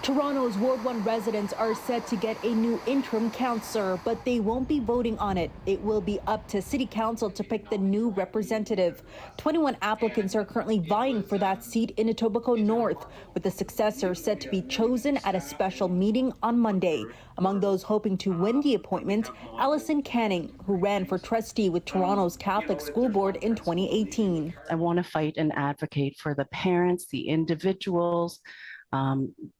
Toronto's Ward 1 residents are set to get a new interim councillor, but they won't be voting on it. It will be up to City Council to pick the new representative. 21 applicants are currently vying for that seat in Etobicoke North, with the successor set to be chosen at a special meeting on Monday. Among those hoping to win the appointment, Allison Canning, who ran for trustee with Toronto's Catholic School Board in 2018. I want to fight and advocate for the parents, the individuals,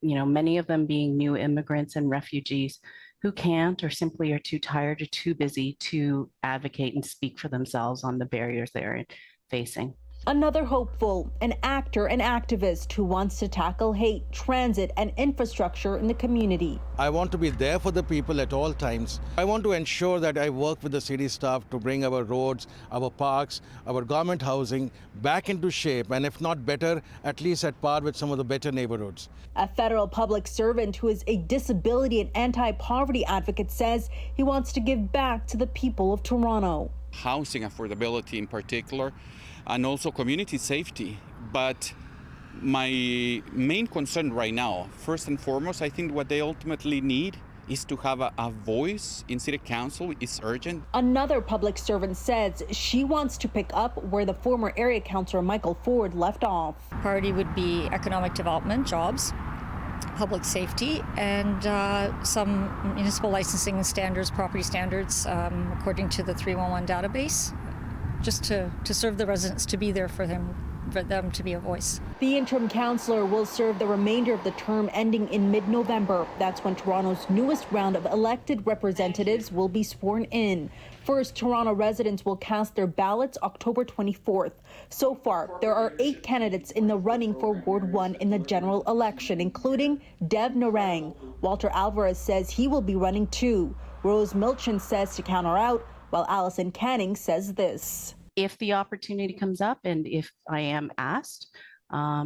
many of them being new immigrants and refugees who can't or simply are too tired or too busy to advocate and speak for themselves on the barriers they're facing. Another hopeful, an actor and activist who wants to tackle hate, transit, and infrastructure in the community. I want to be there for the people at all times. I want to ensure that I work with the city staff to bring our roads, our parks, our government housing back into shape, and if not better, at least at par with some of the better neighborhoods. A federal public servant who is a disability and anti-poverty advocate says he wants to give back to the people of Toronto. Housing affordability in particular, and also community safety. But my main concern right now, first and foremost, I think what they ultimately need is to have a voice in City Council. Is urgent. Another public servant says she wants to pick up where the former area councillor Michael Ford left off. Priority would be economic development, jobs, public safety, and some municipal licensing standards, property standards, according to the 311 database, just to serve the residents, to be there for them to be a voice. The interim councillor will serve the remainder of the term ending in mid-November. That's when Toronto's newest round of elected representatives will be sworn in. First, Toronto residents will cast their ballots October 24th. So far, there are 8 candidates in the running for Ward 1 in the general election, including Dev Narang. Walter Alvarez says he will be running too. Rose Milchin says to counter out, while Allison Canning says this. If the opportunity comes up and if I am asked, I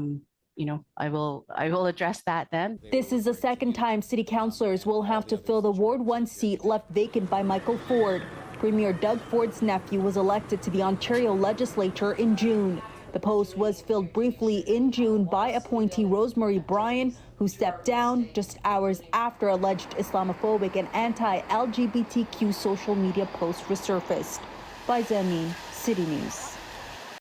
will address that then. This is the second time city councillors will have to fill the Ward 1 seat left vacant by Michael Ford. Premier Doug Ford's nephew was elected to the Ontario legislature in June. The post was filled briefly in June by appointee Rosemary Bryan, who stepped down just hours after alleged Islamophobic and anti-LGBTQ social media posts resurfaced. Faiza Amin, City News.